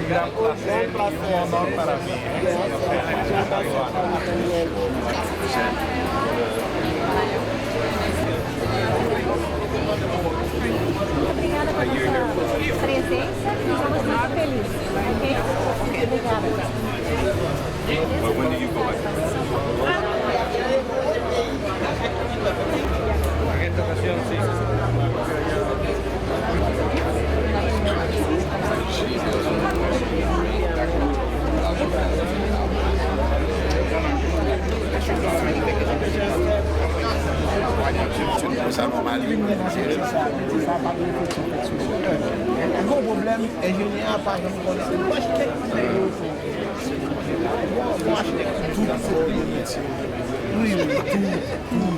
gran placer, un honor para mí. Obrigada pela presença, estamos muito felizes. Ok? Obrigada. But when do you go back? En esta ocasión sí. C'est normal. Un gros problème ingénieur, par exemple, moi architecte, oui, tout.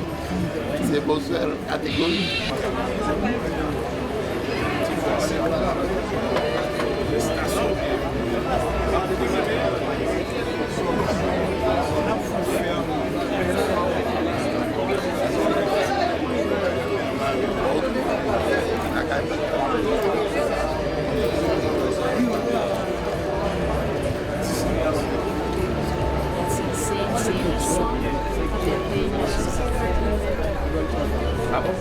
C'est beau faire catégorie. Ah bon?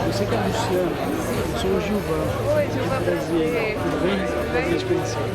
Você que é Luciano, eu sou o Gilvan. Oi, Gilvan, prazer. Tudo bem? Prazer te conhecer.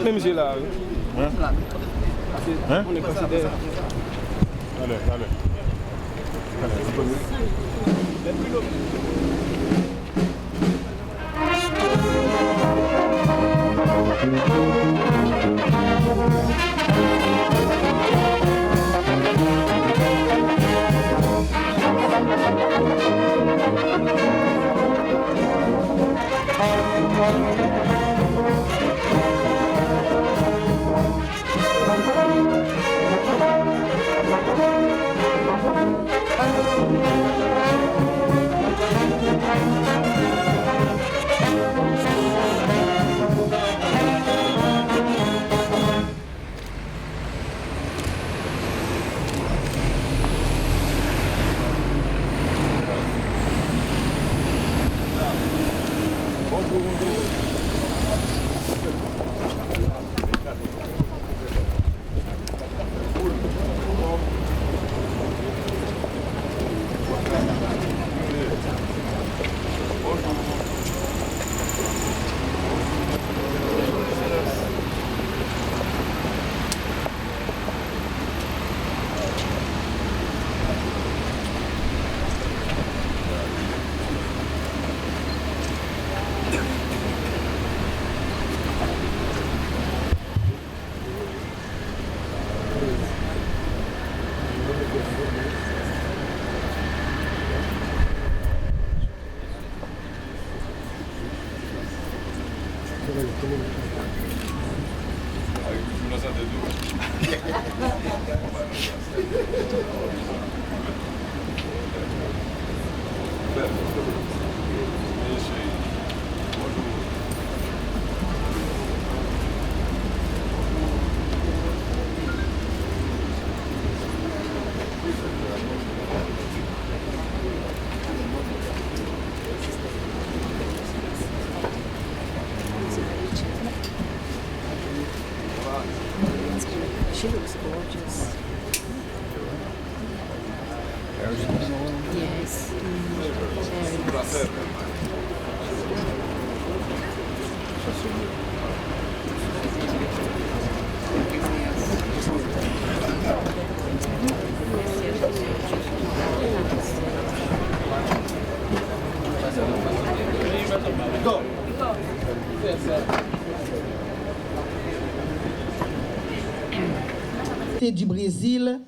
Même j'ai là. Hein? On est considéré. Allez. She looks gorgeous. Yes. Very nice. Du Brésil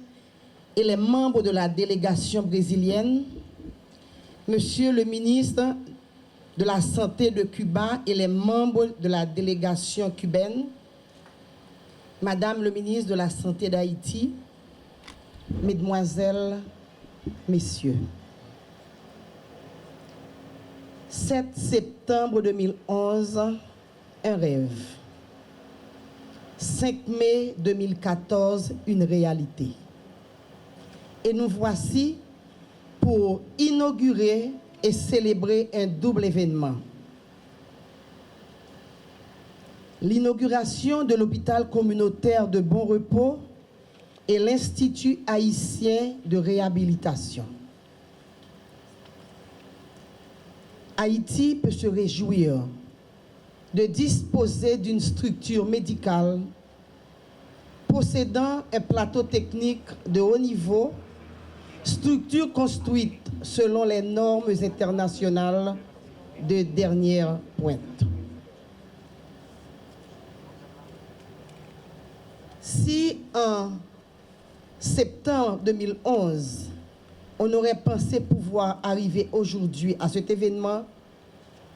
et les membres de la délégation brésilienne, Monsieur le ministre de la Santé de Cuba et les membres de la délégation cubaine, Madame le ministre de la Santé d'Haïti, Mesdemoiselles, Messieurs. 7 septembre 2011, un rêve. 5 mai 2014, une réalité. Et nous voici pour inaugurer et célébrer un double événement. L'inauguration de l'hôpital communautaire de Bon Repos et l'Institut haïtien de réhabilitation. Haïti peut se réjouir de disposer d'une structure médicale possédant un plateau technique de haut niveau, structure construite selon les normes internationales de dernière pointe. Si en septembre 2011, on aurait pensé pouvoir arriver aujourd'hui à cet événement,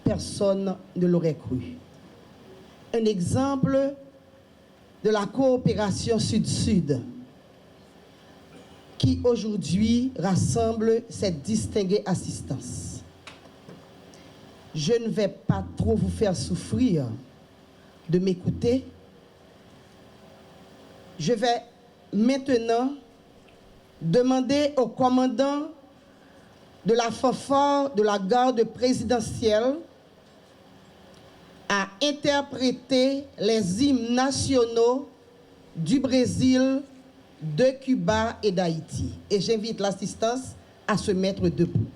personne ne l'aurait cru. Un exemple de la coopération Sud-Sud qui aujourd'hui rassemble cette distinguée assistance. Je ne vais pas trop vous faire souffrir de m'écouter. Je vais maintenant demander au commandant de la fanfare de la garde présidentielle à interpréter les hymnes nationaux du Brésil, de Cuba et d'Haïti. Et j'invite l'assistance à se mettre debout.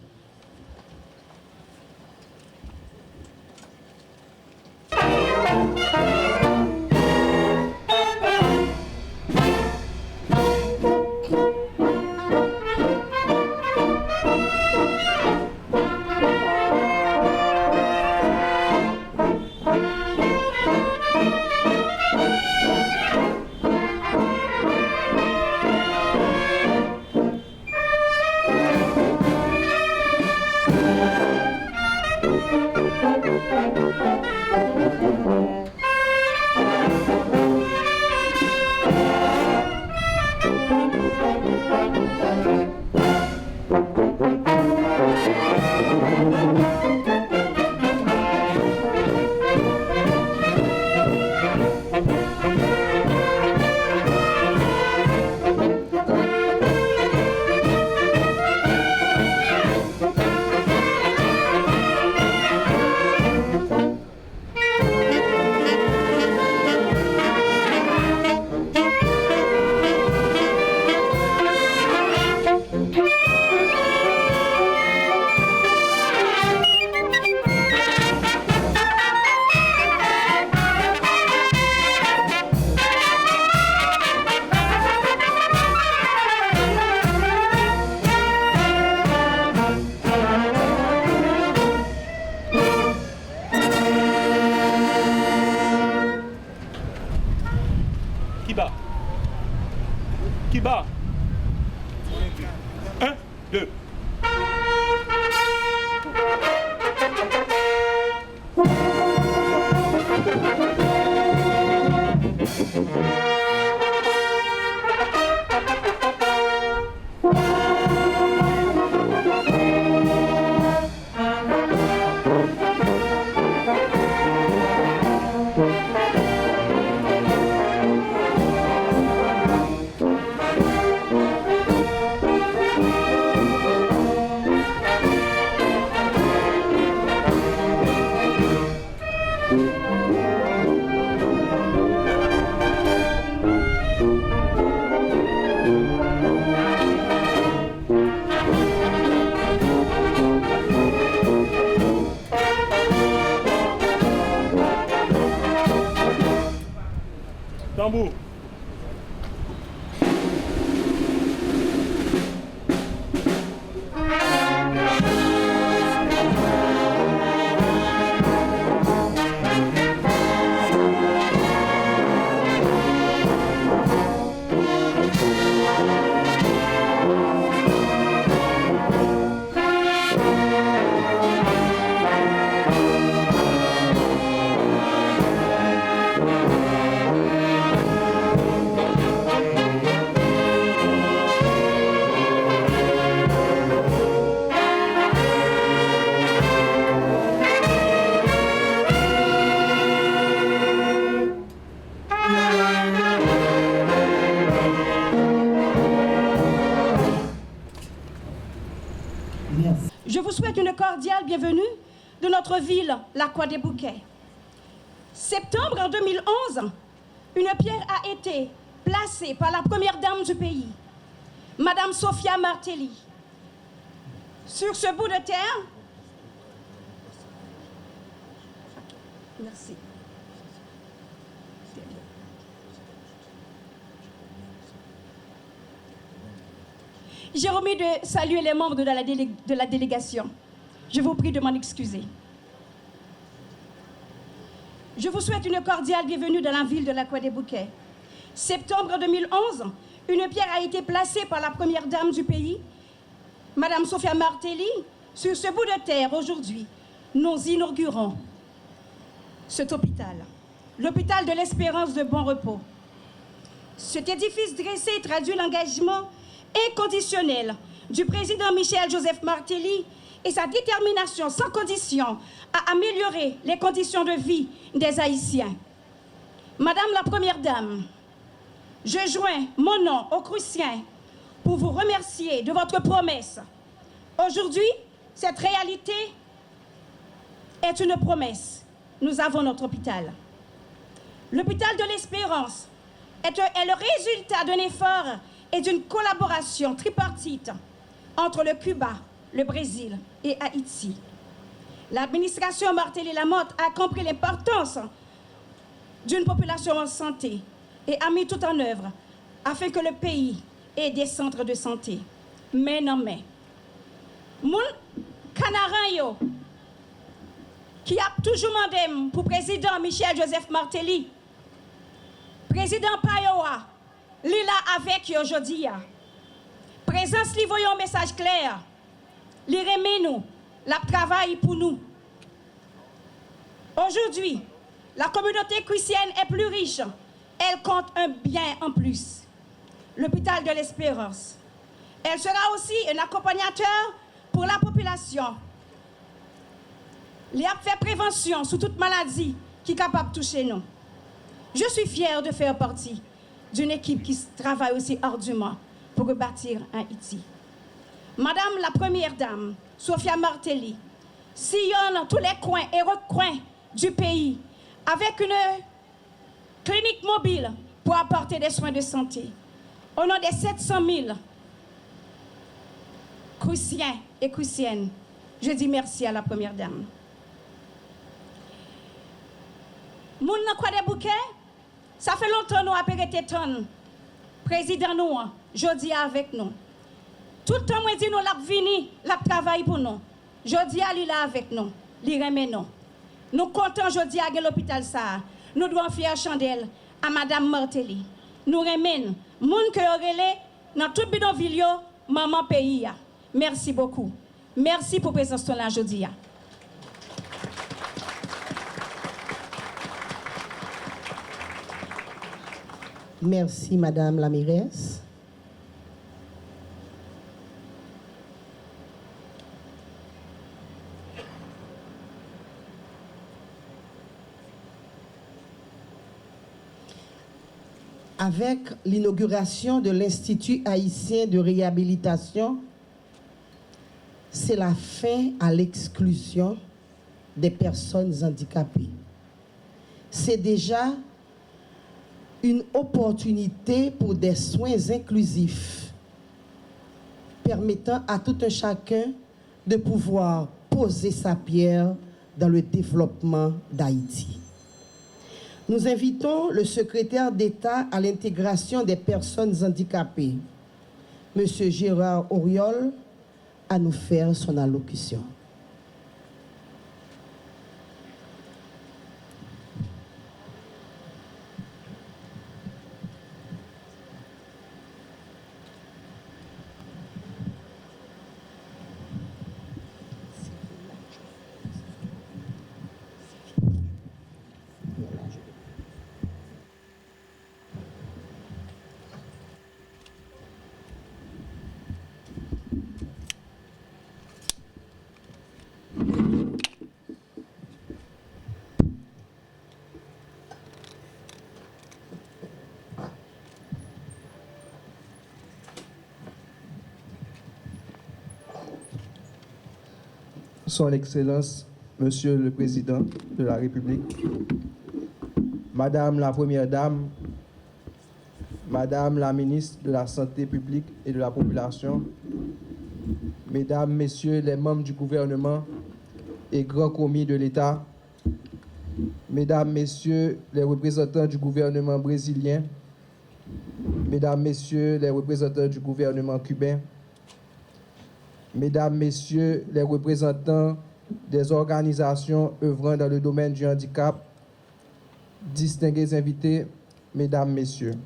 bat? Qui bat? 1, 2. Tambour. Je vous souhaite une cordiale bienvenue de notre ville, la Croix-des-Bouquets. Septembre en 2011, une pierre a été placée par la première dame du pays, Madame Sophia Martelly. Sur ce bout de terre, merci. J'ai omis de saluer les membres de la délégation. Je vous prie de m'en excuser. Je vous souhaite une cordiale bienvenue dans la ville de la Croix-des-Bouquets. Septembre 2011, une pierre a été placée par la première dame du pays, Madame Sophia Martelly. Sur ce bout de terre, aujourd'hui, nous inaugurons cet hôpital, l'hôpital de l'Espérance de Bon Repos. Cet édifice dressé traduit l'engagement inconditionnel du président Michel-Joseph Martelly et sa détermination sans condition à améliorer les conditions de vie des Haïtiens. Madame la Première Dame, je joins mon nom au Crucien pour vous remercier de votre promesse. Aujourd'hui, cette réalité est une promesse. Nous avons notre hôpital. L'hôpital de l'Espérance est le résultat d'un effort et d'une collaboration tripartite entre le Cuba, le Brésil et Haïti. L'administration Martelly-Lamotte a compris l'importance d'une population en santé et a mis tout en œuvre afin que le pays ait des centres de santé. Mais non mais, mon canaran yo, qui a toujours demandé pour président Michel-Joseph Martelly, président Payoa, Lila avec yo aujourd'hui. Présence li voyons un message clair. Li remet nous, la travail pour nous. Aujourd'hui, la communauté chrétienne est plus riche. Elle compte un bien en plus. L'hôpital de l'Espérance. Elle sera aussi un accompagnateur pour la population. Il a fait prévention sur toute maladie qui est capable de toucher nous. Je suis fière de faire partie d'une équipe qui travaille aussi ardument pour rebâtir Haïti. Madame la Première Dame, Sophia Martelly, sillonne tous les coins et recoins du pays avec une clinique mobile pour apporter des soins de santé. Au nom des 700 000 Cruciens et Cruciennes, je dis merci à la Première Dame. Moun nan Croix-des-Bouquets, ça fait longtemps nous avons été ton président nous, jodi avec nous. Tout le temps, moi dis nous l'a vini, l'a travail pour nous. Jodi a li là avec nous, li remet nous. Nous comptons jodi à l'hôpital ça. Nous devons faire chandelle à Madame Martelly. nous remène, monde que relais dans tout bidonville, maman pays. Merci beaucoup. Merci pour présence de la aujourd'hui. Merci, Madame la mairesse. Avec l'inauguration de l'Institut haïtien de réhabilitation, c'est la fin à l'exclusion des personnes handicapées. C'est déjà une opportunité pour des soins inclusifs, permettant à tout un chacun de pouvoir poser sa pierre dans le développement d'Haïti. Nous invitons le secrétaire d'État à l'intégration des personnes handicapées, M. Gérard Auriol, à nous faire son allocution. Son Excellence, Monsieur le Président de la République, Madame la Première Dame, Madame la Ministre de la Santé publique et de la Population, Mesdames, Messieurs les membres du gouvernement et grands commis de l'État, Mesdames, Messieurs les représentants du gouvernement brésilien, Mesdames, Messieurs les représentants du gouvernement cubain, Mesdames, Messieurs les représentants des organisations œuvrant dans le domaine du handicap, distingués invités, Mesdames, Messieurs.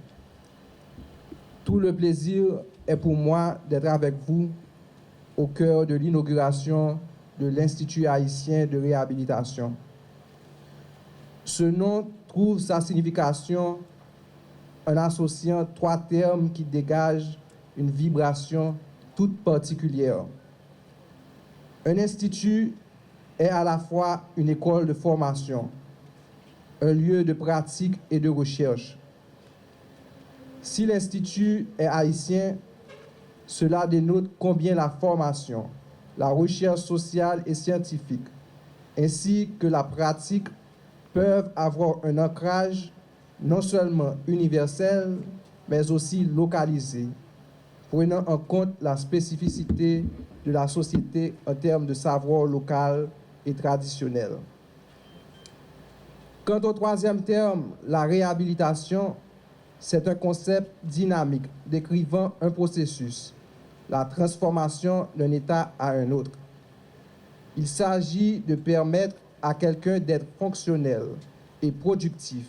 Tout le plaisir est pour moi d'être avec vous au cœur de l'inauguration de l'Institut haïtien de réhabilitation. Ce nom trouve sa signification en associant trois termes qui dégagent une vibration toute particulière. Un institut est à la fois une école de formation, un lieu de pratique et de recherche. Si l'institut est haïtien, cela dénote combien la formation, la recherche sociale et scientifique, ainsi que la pratique peuvent avoir un ancrage non seulement universel, mais aussi localisé, prenant en compte la spécificité de la société en termes de savoir local et traditionnel. Quant au troisième terme, la réhabilitation, c'est un concept dynamique décrivant un processus, la transformation d'un état à un autre. Il s'agit de permettre à quelqu'un d'être fonctionnel et productif,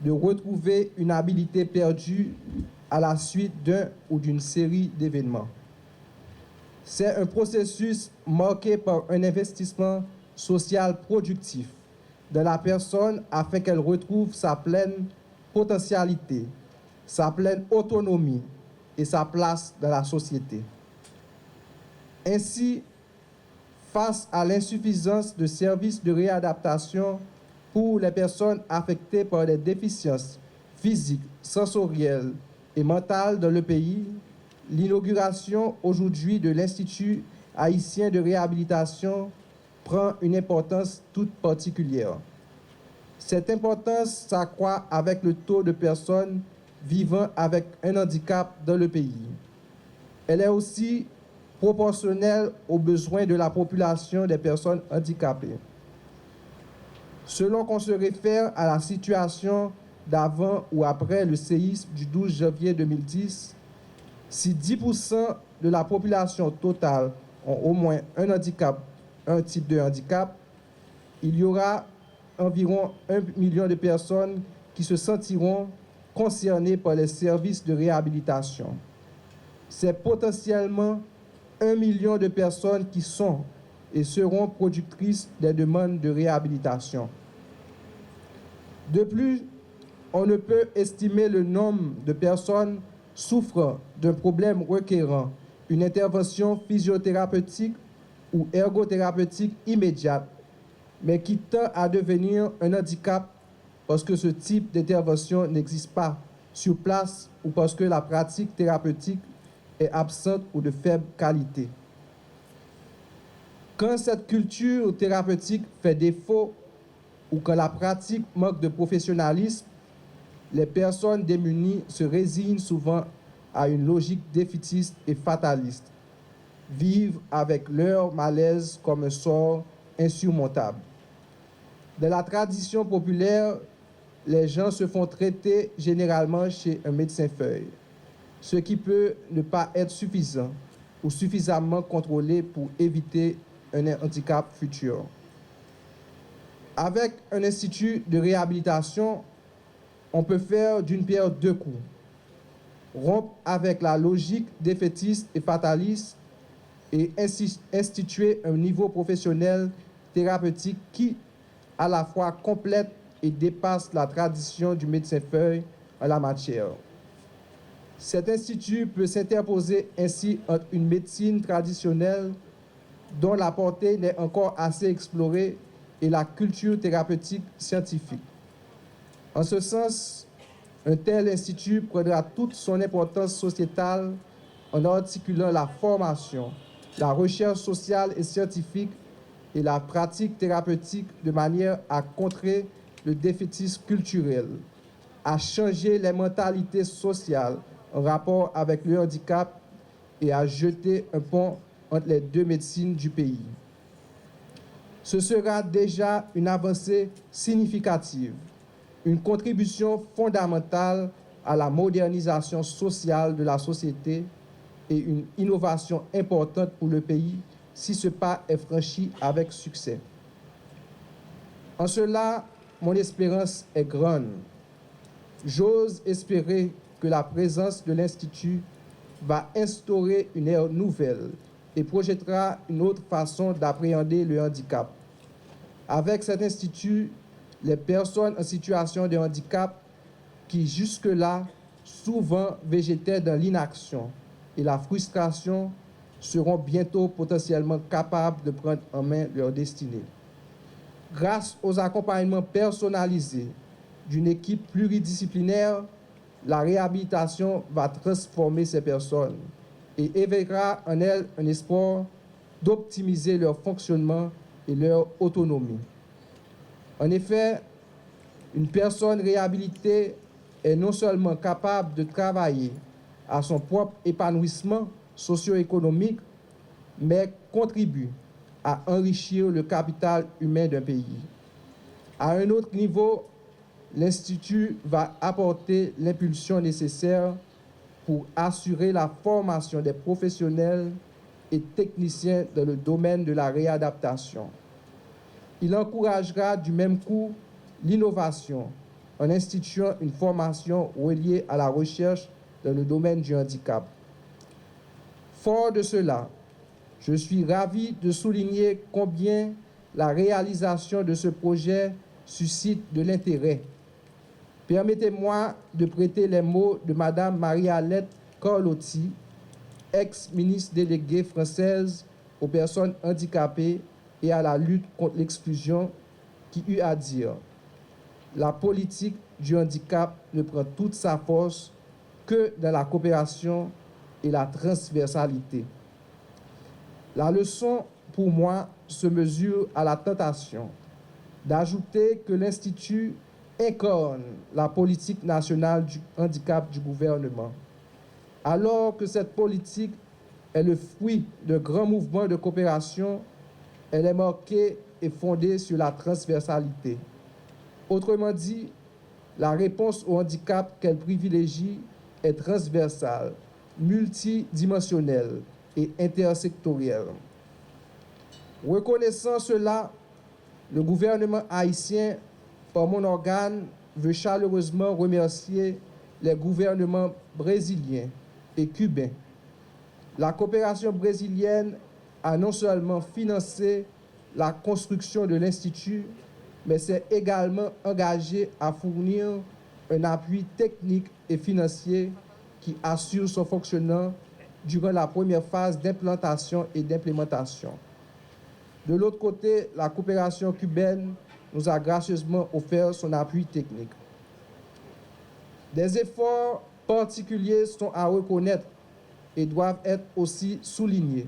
de retrouver une habilité perdue à la suite d'un ou d'une série d'événements. C'est un processus marqué par un investissement social productif de la personne afin qu'elle retrouve sa pleine potentialité, sa pleine autonomie et sa place dans la société. Ainsi, face à l'insuffisance de services de réadaptation pour les personnes affectées par des déficiences physiques, sensorielles et mentales dans le pays, l'inauguration aujourd'hui de l'Institut haïtien de réhabilitation prend une importance toute particulière. Cette importance s'accroît avec le taux de personnes vivant avec un handicap dans le pays. Elle est aussi proportionnelle aux besoins de la population des personnes handicapées. Selon qu'on se réfère à la situation d'avant ou après le séisme du 12 janvier 2010, si 10% de la population totale ont au moins un handicap, un type de handicap, il y aura environ 1 million de personnes qui se sentiront concernés par les services de réhabilitation. C'est potentiellement 1 million de personnes qui sont et seront productrices des demandes de réhabilitation. De plus, on ne peut estimer le nombre de personnes souffrant d'un problème requérant une intervention physiothérapeutique ou ergothérapeutique immédiate, mais qui tend à devenir un handicap parce que ce type d'intervention n'existe pas sur place ou parce que la pratique thérapeutique est absente ou de faible qualité. Quand cette culture thérapeutique fait défaut ou quand la pratique manque de professionnalisme, les personnes démunies se résignent souvent à une logique défaitiste et fataliste, vivent avec leur malaise comme un sort insurmontable. Dans la tradition populaire, les gens se font traiter généralement chez un médecin-feuille, ce qui peut ne pas être suffisant ou suffisamment contrôlé pour éviter un handicap futur. Avec un institut de réhabilitation, on peut faire d'une pierre deux coups. Rompre avec la logique défaitiste et fataliste et instituer un niveau professionnel thérapeutique qui, à la fois, complète et dépasse la tradition du médecin-feuille en la matière. Cet institut peut s'interposer ainsi entre une médecine traditionnelle dont la portée n'est encore assez explorée et la culture thérapeutique scientifique. En ce sens, un tel institut prendra toute son importance sociétale en articulant la formation, la recherche sociale et scientifique et la pratique thérapeutique de manière à contrer le défaitisme culturel, à changer les mentalités sociales en rapport avec le handicap et à jeter un pont entre les deux médecines du pays. Ce sera déjà une avancée significative, une contribution fondamentale à la modernisation sociale de la société et une innovation importante pour le pays si ce pas est franchi avec succès. En cela, mon espérance est grande. J'ose espérer que la présence de l'Institut va instaurer une ère nouvelle et projettera une autre façon d'appréhender le handicap. Avec cet institut, les personnes en situation de handicap qui jusque-là souvent végétaient dans l'inaction et la frustration seront bientôt potentiellement capables de prendre en main leur destinée. Grâce aux accompagnements personnalisés d'une équipe pluridisciplinaire, la réhabilitation va transformer ces personnes et éveillera en elles un espoir d'optimiser leur fonctionnement et leur autonomie. En effet, une personne réhabilitée est non seulement capable de travailler à son propre épanouissement socio-économique, mais contribue à enrichir le capital humain d'un pays. À un autre niveau, l'Institut va apporter l'impulsion nécessaire pour assurer la formation des professionnels et techniciens dans le domaine de la réadaptation. Il encouragera du même coup l'innovation en instituant une formation reliée à la recherche dans le domaine du handicap. Fort de cela, je suis ravi de souligner combien la réalisation de ce projet suscite de l'intérêt. Permettez-moi de prêter les mots de Mme Marie-Alette Carlotti, ex-ministre déléguée française aux personnes handicapées et à la lutte contre l'exclusion, qui eut à dire « La politique du handicap ne prend toute sa force que dans la coopération et la transversalité. » La leçon, pour moi, se mesure à la tentation d'ajouter que l'Institut incarne la politique nationale du handicap du gouvernement, alors que cette politique est le fruit de grands mouvements de coopération. Elle est marquée et fondée sur la transversalité. Autrement dit, la réponse au handicap qu'elle privilégie est transversale, multidimensionnelle et intersectorielle. Reconnaissant cela, le gouvernement haïtien, par mon organe, veut chaleureusement remercier les gouvernements brésiliens et cubains. La coopération brésilienne a non seulement financé la construction de l'Institut, mais s'est également engagée à fournir un appui technique et financier qui assure son fonctionnement durant la première phase d'implantation et d'implémentation. De l'autre côté, la coopération cubaine nous a gracieusement offert son appui technique. Des efforts particuliers sont à reconnaître et doivent être aussi soulignés.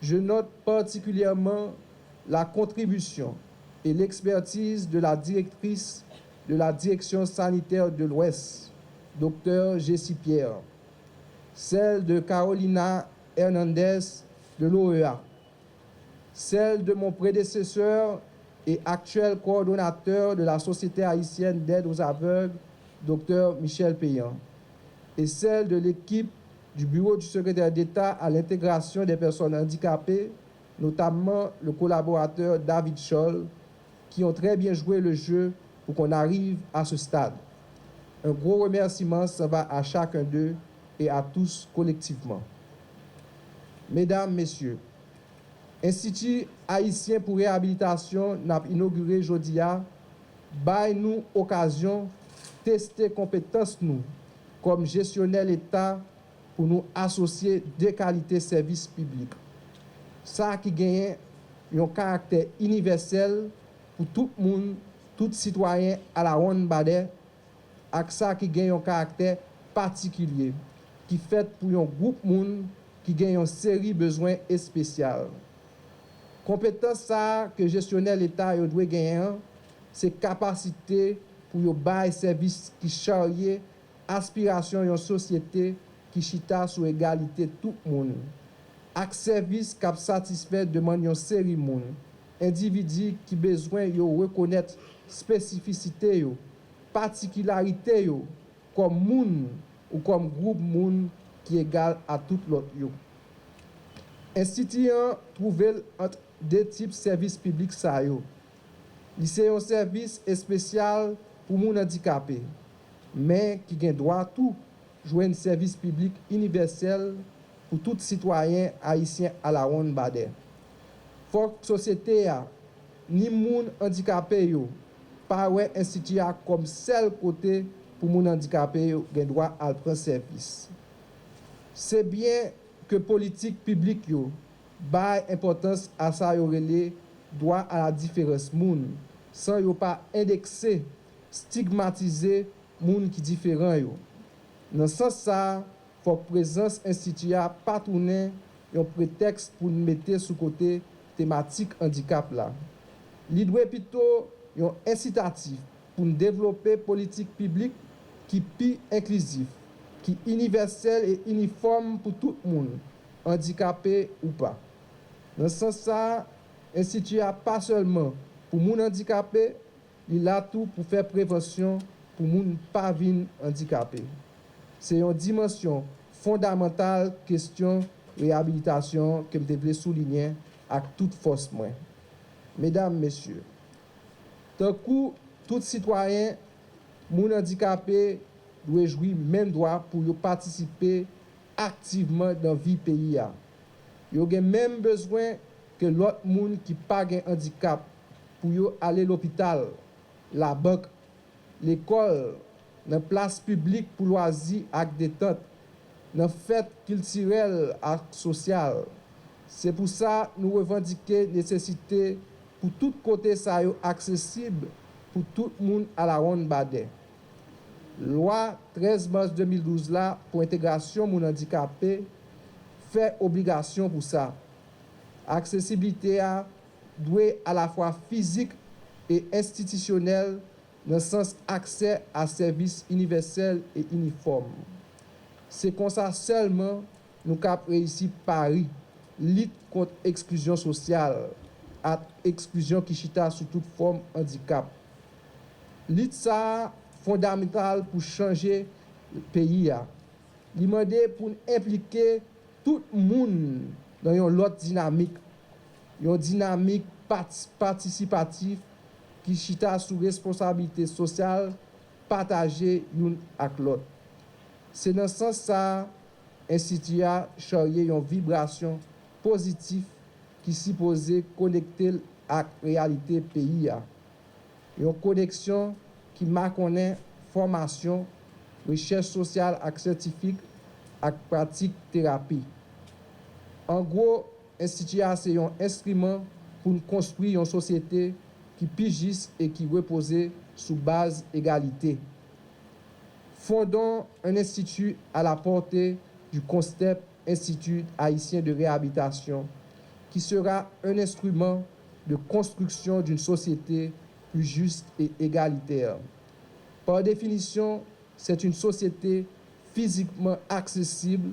Je note particulièrement la contribution et l'expertise de la directrice de la Direction sanitaire de l'Ouest, Dr Jessie Pierre, celle de Carolina Hernandez de l'OEA, celle de mon prédécesseur et actuel coordonnateur de la Société haïtienne d'aide aux aveugles, Dr Michel Payan, et celle de l'équipe du Bureau du secrétaire d'État à l'intégration des personnes handicapées, notamment le collaborateur David Scholl, qui ont très bien joué le jeu pour qu'on arrive à ce stade. Un gros remerciement s'en va à chacun d'eux et à tous collectivement. Mesdames, Messieurs, Institut haïtien pour réhabilitation n'a inauguré aujourd'hui, bail nous occasion tester compétences nous comme gestionnaire l'État pour nous associer des qualités services publics. Ça qui gagne un caractère universel pour tout le monde, tout citoyen à la ronde badé, avec ça qui gagne un caractère particulier, qui fait pour un groupe monde qui gagne une série de besoins spéciaux. Compétence ça que gestionnaire l'État doit gagner, c'est capacité pour yo bail service qui charrier aspiration d'une société qui chita sur égalité tout le monde. Ak service qui satisfait demande une série de monde. Individu qui besoin yo reconnaître spécificité yo, particularité yo comme monde ou comme groupe monde qui égal à tout l'autre yo. Instituant trouver entre deux types de services publics ça yo. C'est un service spécial pour les handicapés, mais qui a droit à tout, jouer un service public universel pour tout citoyen haïtien à la ronde badé. Faut que la société ni les handicapés yo pas ouais institut comme seul côté pour les handicapés yo ont droit à prendre service. C'est bien que politique publique yo bail importance à ça yo relé droit à la différence moun sans yo pas indexer stigmatiser moun qui différent yo. Dans ce sens ça, faut que présence institut a pas tourner un prétexte pour mettre sous côté thématique handicap là. Li doit plutôt un incitatif pour développer politique publique qui pi inclusif, qui universel et uniforme pour tout le monde, handicapé ou pas. Dans ce sens ça, institut a pas seulement pour moun handicapé, il a tout pour faire prévention pour moun pas vin handicapé. C'est une dimension fondamentale question réhabilitation que je voulais souligner avec toute force moi. Mesdames, Messieurs, tant que tout citoyen moun handicapé doit jouir même droit pour participer activement dans la vie pays. Yo gen même besoin que l'autre moun qui pas gen handicap pour yo aller l'hôpital, la banque, l'école, dans place publique pour loisirs ak détente, dans fête culturelle et sociale. C'est pour ça nous revendiquons nécessité pour tout côté ça yo accessible pour tout le monde à la ronde badé. Loi 13 mars 2012 là pour intégration moun handicapé fait obligation pour ça. Accessibilité a doit à la fois physique et institutionnel dans le sens accès à services universels et uniformes. C'est comme ça seulement nous avons réussi Paris, lutte contre l'exclusion sociale, à exclusion qui chita sous toute forme de handicap. Lutte ça fondamental pour changer le pays. Demander pour impliquer tout le monde dans une autre dynamique, participative qui chita sous responsabilité sociale partagée l'une avec l'autre. C'est dans ce sens ça institut a charrié une vibration positive qui supposait connecter à la réalité pays. Une connexion qui marque formation, recherche sociale et scientifique et pratique thérapie. En gros, l'institut c'est un instrument pour construire une société qui pigisse et qui repose sous base égalité. Fondons un institut à la portée du concept Institut haïtien de réhabilitation, qui sera un instrument de construction d'une société plus juste et égalitaire. Par définition, c'est une société physiquement accessible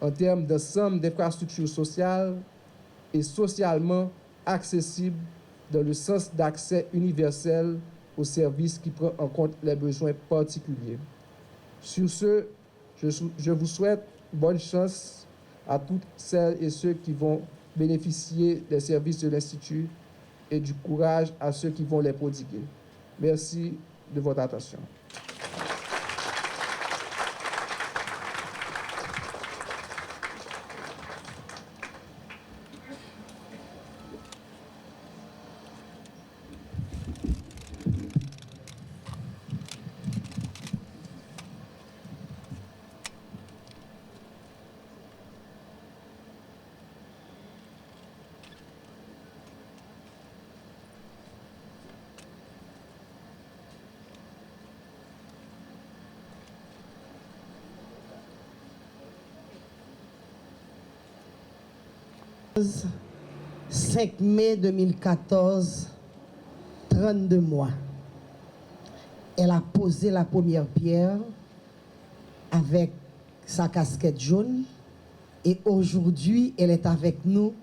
en termes d'ensemble d'infrastructures sociales et socialement accessible dans le sens d'accès universel aux services qui prend en compte les besoins particuliers. Sur ce, je vous souhaite bonne chance à toutes celles et ceux qui vont bénéficier des services de l'Institut et du courage à ceux qui vont les prodiguer. Merci de votre attention. Le 5 mai 2014, 32 mois. Elle a posé la première pierre avec sa casquette jaune et aujourd'hui, elle est avec nous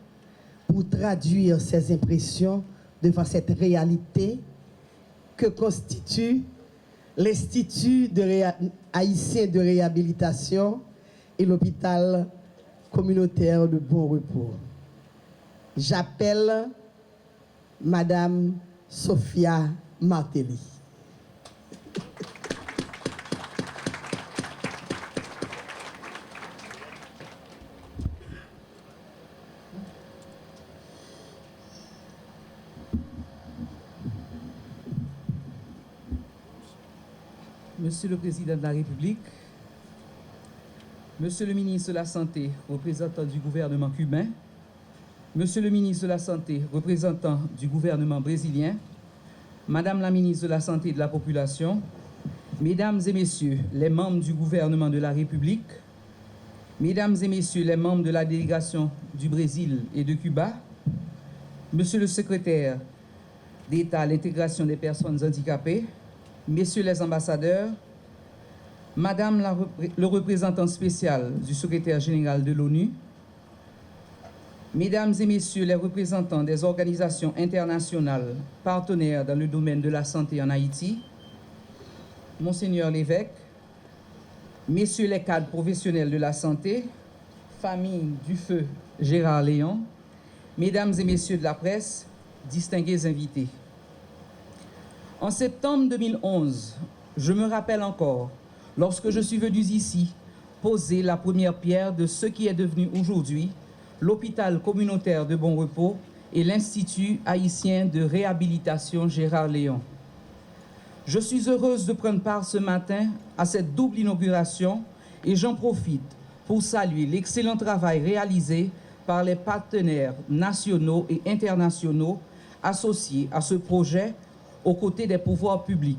pour traduire ses impressions devant cette réalité que constitue l'Institut haïtien de réhabilitation et l'hôpital communautaire de Bon Repos. J'appelle Madame Sophia Martelly. Monsieur le Président de la République, Monsieur le ministre de la Santé, représentant du gouvernement cubain, Monsieur le ministre de la Santé, représentant du gouvernement brésilien, Madame la ministre de la Santé et de la Population, Mesdames et Messieurs les membres du gouvernement de la République, Mesdames et Messieurs les membres de la délégation du Brésil et de Cuba, Monsieur le secrétaire d'État à l'intégration des personnes handicapées, Messieurs les ambassadeurs, Madame le représentant spécial du secrétaire général de l'ONU, Mesdames et Messieurs les représentants des organisations internationales partenaires dans le domaine de la santé en Haïti, Monseigneur l'évêque, Messieurs les cadres professionnels de la santé, famille du feu Gérard Léon, Mesdames et Messieurs de la presse, distingués invités. En septembre 2011, je me rappelle encore, lorsque je suis venu ici poser la première pierre de ce qui est devenu aujourd'hui l'hôpital communautaire de Bon Repos et l'Institut haïtien de réhabilitation Gérard Léon. Je suis heureuse de prendre part ce matin à cette double inauguration et j'en profite pour saluer l'excellent travail réalisé par les partenaires nationaux et internationaux associés à ce projet aux côtés des pouvoirs publics.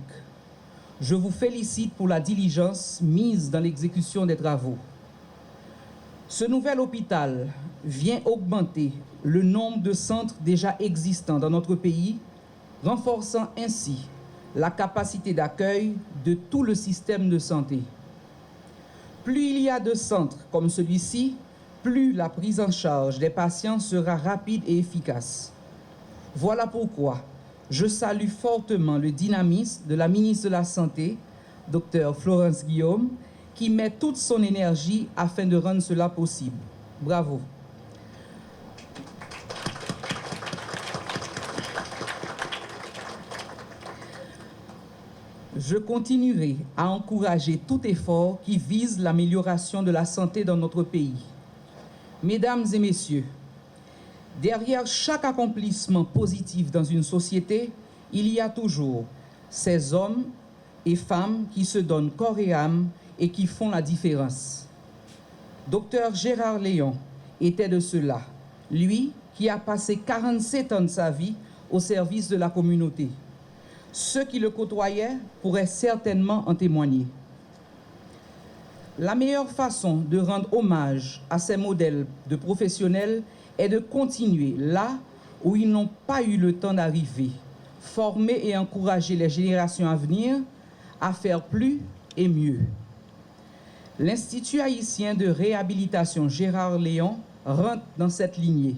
Je vous félicite pour la diligence mise dans l'exécution des travaux. Ce nouvel hôpital vient augmenter le nombre de centres déjà existants dans notre pays, renforçant ainsi la capacité d'accueil de tout le système de santé. Plus il y a de centres comme celui-ci, plus la prise en charge des patients sera rapide et efficace. Voilà pourquoi je salue fortement le dynamisme de la ministre de la Santé, Dr Florence Guillaume, qui met toute son énergie afin de rendre cela possible. Bravo. Je continuerai à encourager tout effort qui vise l'amélioration de la santé dans notre pays. Mesdames et messieurs, derrière chaque accomplissement positif dans une société, il y a toujours ces hommes et femmes qui se donnent corps et âme et qui font la différence. Docteur Gérard Léon était de ceux-là, lui qui a passé 47 ans de sa vie au service de la communauté. Ceux qui le côtoyaient pourraient certainement en témoigner. La meilleure façon de rendre hommage à ces modèles de professionnels est de continuer là où ils n'ont pas eu le temps d'arriver, former et encourager les générations à venir à faire plus et mieux. L'Institut haïtien de réhabilitation Gérard Léon rentre dans cette lignée.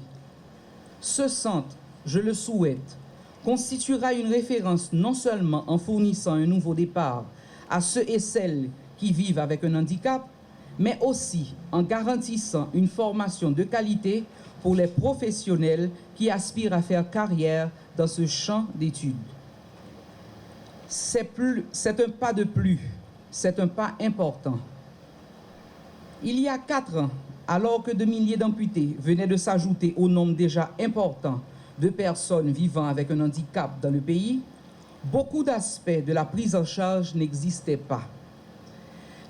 Ce centre, je le souhaite, constituera une référence non seulement en fournissant un nouveau départ à ceux et celles qui vivent avec un handicap, mais aussi en garantissant une formation de qualité pour les professionnels qui aspirent à faire carrière dans ce champ d'études. C'est un pas de plus, c'est un pas important. Il y a 4 ans, alors que de milliers d'amputés venaient de s'ajouter au nombre déjà important de personnes vivant avec un handicap dans le pays, beaucoup d'aspects de la prise en charge n'existaient pas.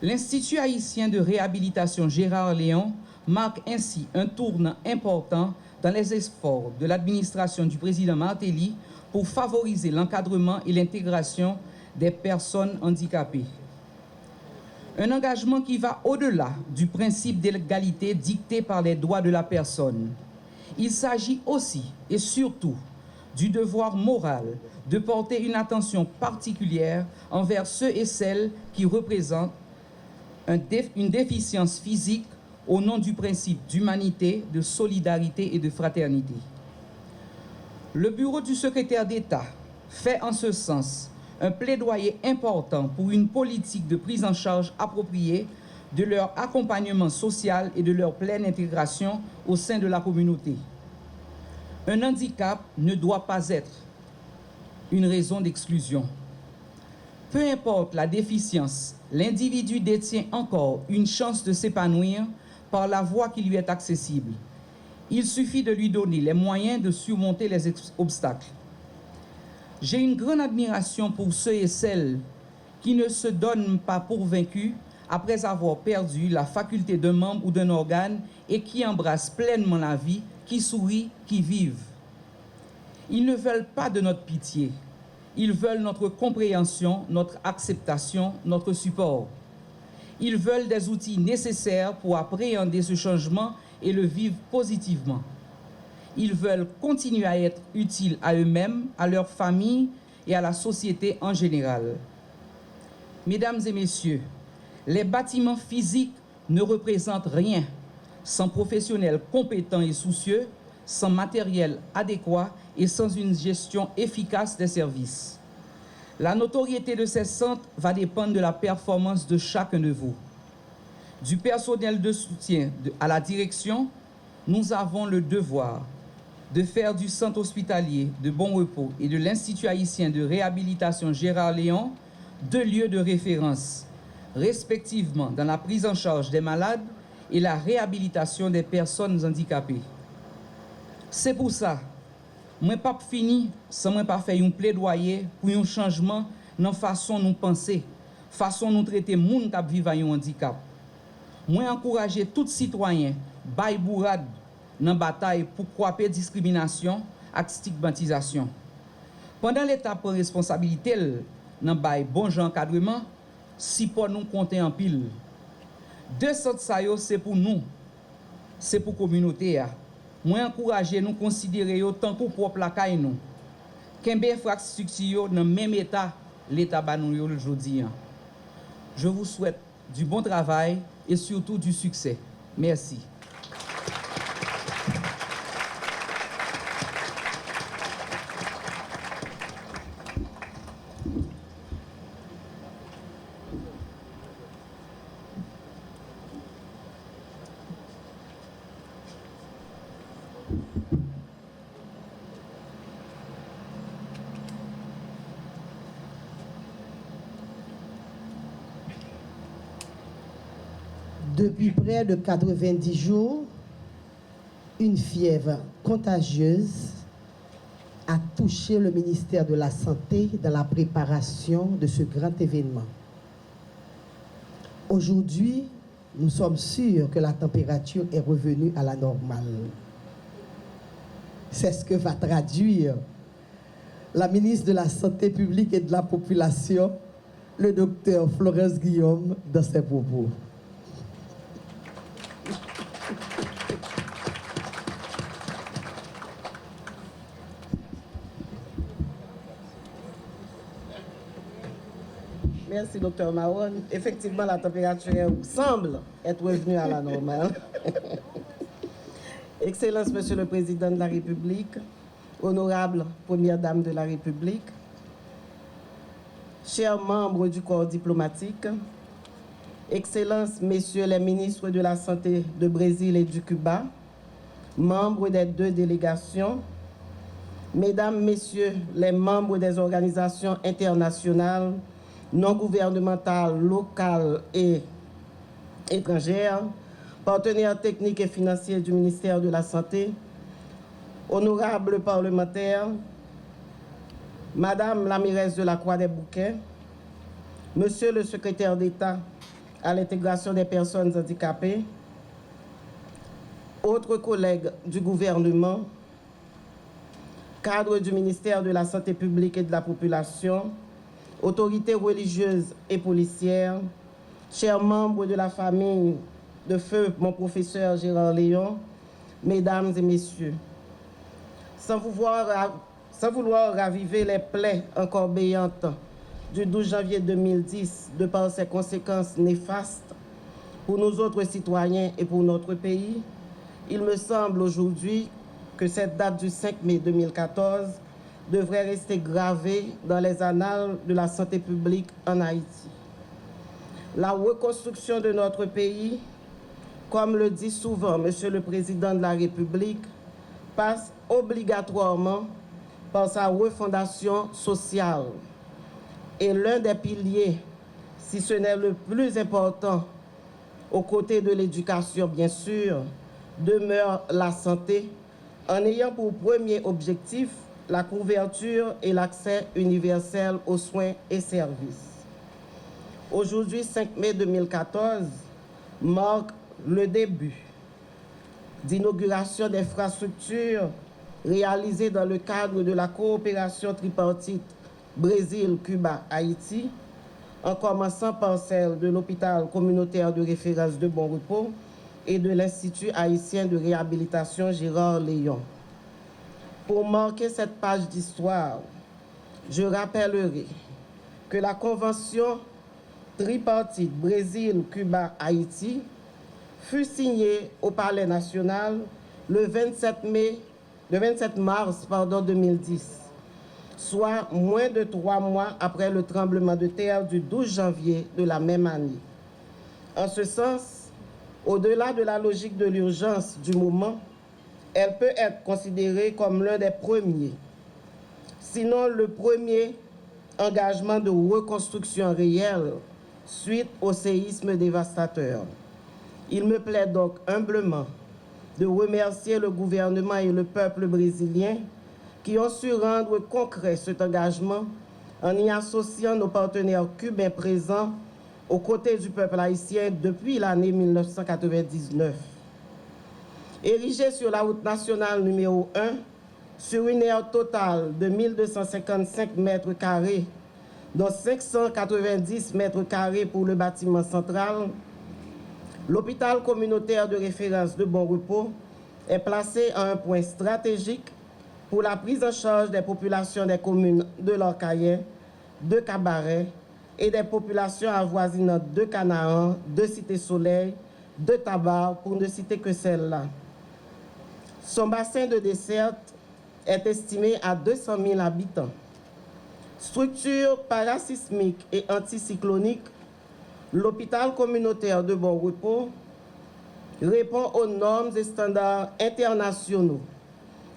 L'Institut haïtien de réhabilitation Gérard Léon marque ainsi un tournant important dans les efforts de l'administration du président Martelly pour favoriser l'encadrement et l'intégration des personnes handicapées. Un engagement qui va au-delà du principe d'égalité dicté par les droits de la personne. Il s'agit aussi et surtout du devoir moral de porter une attention particulière envers ceux et celles qui représentent une déficience physique au nom du principe d'humanité, de solidarité et de fraternité. Le bureau du secrétaire d'État fait en ce sens un plaidoyer important pour une politique de prise en charge appropriée de leur accompagnement social et de leur pleine intégration au sein de la communauté. Un handicap ne doit pas être une raison d'exclusion. Peu importe la déficience, l'individu détient encore une chance de s'épanouir par la voie qui lui est accessible. Il suffit de lui donner les moyens de surmonter les obstacles. J'ai une grande admiration pour ceux et celles qui ne se donnent pas pour vaincus après avoir perdu la faculté d'un membre ou d'un organe et qui embrassent pleinement la vie, qui sourient, qui vivent. Ils ne veulent pas de notre pitié. Ils veulent notre compréhension, notre acceptation, notre support. Ils veulent des outils nécessaires pour appréhender ce changement et le vivre positivement. Ils veulent continuer à être utiles à eux-mêmes, à leur famille et à la société en général. Mesdames et messieurs, les bâtiments physiques ne représentent rien sans professionnels compétents et soucieux, sans matériel adéquat et sans une gestion efficace des services. La notoriété de ces centres va dépendre de la performance de chacun de vous. Du personnel de soutien à la direction, nous avons le devoir de faire du centre hospitalier de Bon Repos et de l'Institut haïtien de réhabilitation Gérard Léon 2 lieux de référence, respectivement dans la prise en charge des malades et la réhabilitation des personnes handicapées. C'est pour ça, moi pas fini sans moi pas faire un plaidoyer pour un changement dans la façon nous penser, façon nous traiter les gens qui vivent avec un handicap. Moi encourager tout citoyen bay bourrade dans la bataille pour croiser discrimination et stigmatisation. Pendant l'État prend responsabilité dans le bon genre encadrement, si pour nous compter en pile. 200 c'est pour nous, c'est pour la communauté. Moi encourager nous considérer autant que propre la caille nous. Kembe infrastructure dans même état l'état ba nous aujourd'hui. Je vous souhaite du bon travail et surtout du succès. Merci. Depuis près de 90 jours, une fièvre contagieuse a touché le ministère de la Santé dans la préparation de ce grand événement. Aujourd'hui, nous sommes sûrs que la température est revenue à la normale. C'est ce que va traduire la ministre de la Santé publique et de la Population, le docteur Florence Guillaume, dans ses propos. Merci, docteur Mahon. Effectivement, la température semble être revenue à la normale. Excellence, Monsieur le Président de la République, honorable Première Dame de la République, chers membres du corps diplomatique, Excellences, Messieurs les ministres de la Santé du Brésil et du Cuba, membres des deux délégations, Mesdames, Messieurs les membres des organisations internationales, non gouvernementales, locales et étrangères, partenaires techniques et financiers du ministère de la Santé, honorables parlementaires, Madame la mairesse de la Croix-des-Bouquets, Monsieur le secrétaire d'État à l'intégration des personnes handicapées, autres collègues du gouvernement, cadres du ministère de la Santé publique et de la Population, autorités religieuses et policières, chers membres de la famille de feu mon professeur Gérard Léon, Mesdames et Messieurs, sans vouloir raviver les plaies encore béantes du 12 janvier 2010 de par ses conséquences néfastes pour nous autres citoyens et pour notre pays, il me semble aujourd'hui que cette date du 5 mai 2014 devrait rester gravée dans les annales de la santé publique en Haïti. La reconstruction de notre pays, comme le dit souvent Monsieur le Président de la République, passe obligatoirement par sa refondation sociale. Et l'un des piliers, si ce n'est le plus important, aux côtés de l'éducation bien sûr, demeure la santé, en ayant pour premier objectif la couverture et l'accès universel aux soins et services. Aujourd'hui, 5 mai 2014, marque le début d'inauguration d'infrastructures réalisées dans le cadre de la coopération tripartite Brésil, Cuba, Haïti, en commençant par celle de l'hôpital communautaire de référence de Bon Repos et de l'Institut haïtien de réhabilitation Gérard Léon. Pour marquer cette page d'histoire, je rappellerai que la convention tripartite Brésil, Cuba, Haïti fut signée au Palais national le 27 mars 2010, soit moins de 3 mois après le tremblement de terre du 12 janvier de la même année. En ce sens, au-delà de la logique de l'urgence du moment, elle peut être considérée comme l'un des premiers, sinon le premier engagement de reconstruction réelle suite au séisme dévastateur. Il me plaît donc humblement de remercier le gouvernement et le peuple brésilien qui ont su rendre concret cet engagement en y associant nos partenaires cubains présents aux côtés du peuple haïtien depuis l'année 1999. Érigé sur la route nationale numéro 1, sur une aire totale de 1255 mètres carrés, dont 590 mètres carrés pour le bâtiment central, l'hôpital communautaire de référence de Bon Repos est placé à un point stratégique pour la prise en charge des populations des communes de l'Orcaïen, de Cabaret et des populations avoisinantes de Canaan, de Cité-Soleil, de Tabar, pour ne citer que celle-là. Son bassin de desserte est estimé à 200 000 habitants. Structure parasismique et anticyclonique, l'hôpital communautaire de Bon Repos répond aux normes et standards internationaux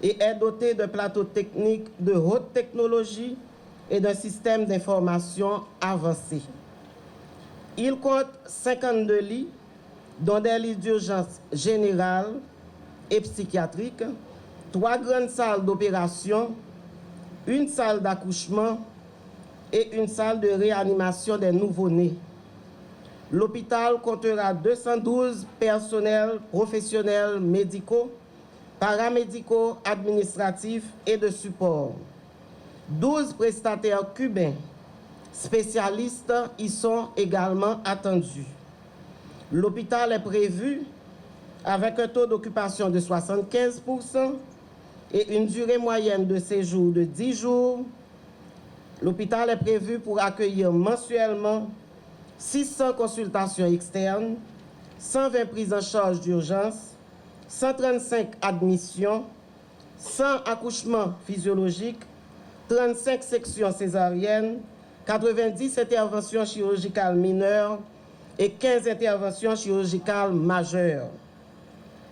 et est doté de plateaux techniques de haute technologie et d'un système d'information avancé. Il compte 52 lits dont des lits d'urgence générale et psychiatrique, 3 grandes salles d'opération, une salle d'accouchement et une salle de réanimation des nouveau-nés. L'hôpital comptera 212 personnels professionnels médicaux, paramédicaux, administratifs et de support. 12 prestataires cubains spécialistes y sont également attendus. L'hôpital est prévu avec un taux d'occupation de 75% et une durée moyenne de séjour de 10 jours. L'hôpital est prévu pour accueillir mensuellement 600 consultations externes, 120 prises en charge d'urgence, 135 admissions, 100 accouchements physiologiques, 35 sections césariennes, 90 interventions chirurgicales mineures et 15 interventions chirurgicales majeures.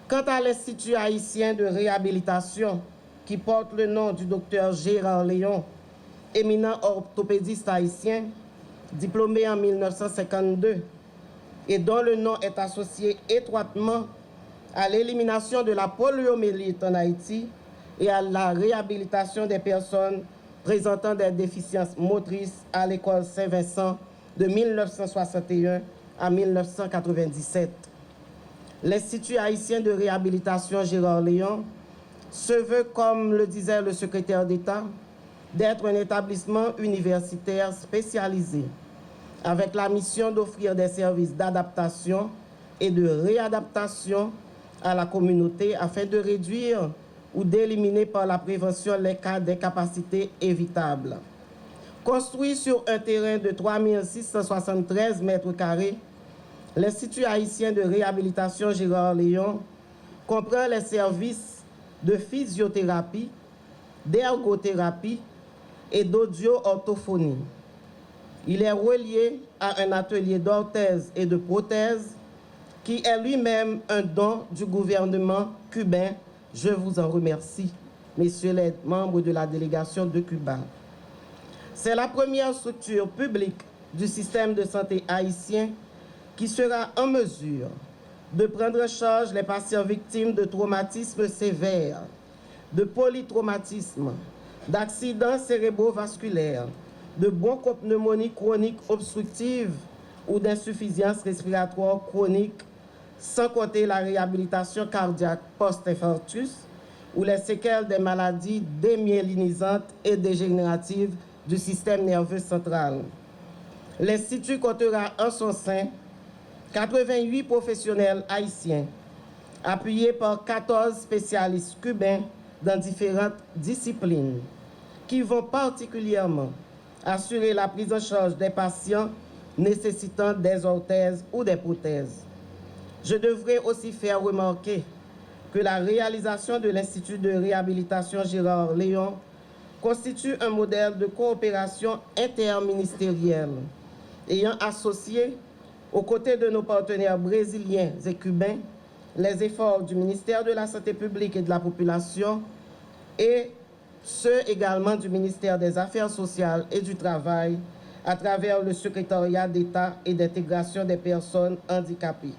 Quant à l'Institut haïtien de réhabilitation, qui porte le nom du docteur Gérard Léon, éminent orthopédiste haïtien, diplômé en 1952, et dont le nom est associé étroitement à l'élimination de la poliomyélite en Haïti et à la réhabilitation des personnes présentant des déficiences motrices à l'école Saint-Vincent de 1961 à 1997. L'Institut haïtien de réhabilitation Gérard Léon se veut, comme le disait le secrétaire d'État, d'être un établissement universitaire spécialisé, avec la mission d'offrir des services d'adaptation et de réadaptation à la communauté afin de réduire ou d'éliminer par la prévention les cas d'incapacité évitables. Construit sur un terrain de 3673 mètres carrés, l'Institut haïtien de réhabilitation Gérard Léon comprend les services de physiothérapie, d'ergothérapie et d'audio-orthophonie. Il est relié à un atelier d'orthèse et de prothèse qui est lui-même un don du gouvernement cubain. Je vous en remercie, messieurs les membres de la délégation de Cuba. C'est la première structure publique du système de santé haïtien qui sera en mesure de prendre en charge les patients victimes de traumatismes sévères, de polytraumatismes, d'accidents cérébrovasculaires, de bronchopneumonie chronique obstructive ou d'insuffisance respiratoire chronique, sans compter la réhabilitation cardiaque post-infarctus ou les séquelles des maladies démyélinisantes et dégénératives du système nerveux central. L'Institut comptera en son sein 88 professionnels haïtiens, appuyés par 14 spécialistes cubains dans différentes disciplines, qui vont particulièrement assurer la prise en charge des patients nécessitant des orthèses ou des prothèses. Je devrais aussi faire remarquer que la réalisation de l'Institut de réhabilitation Gérard Léon constitue un modèle de coopération interministérielle ayant associé, aux côtés de nos partenaires brésiliens et cubains, les efforts du ministère de la Santé publique et de la Population et ceux également du ministère des Affaires sociales et du Travail à travers le secrétariat d'État et d'intégration des personnes handicapées.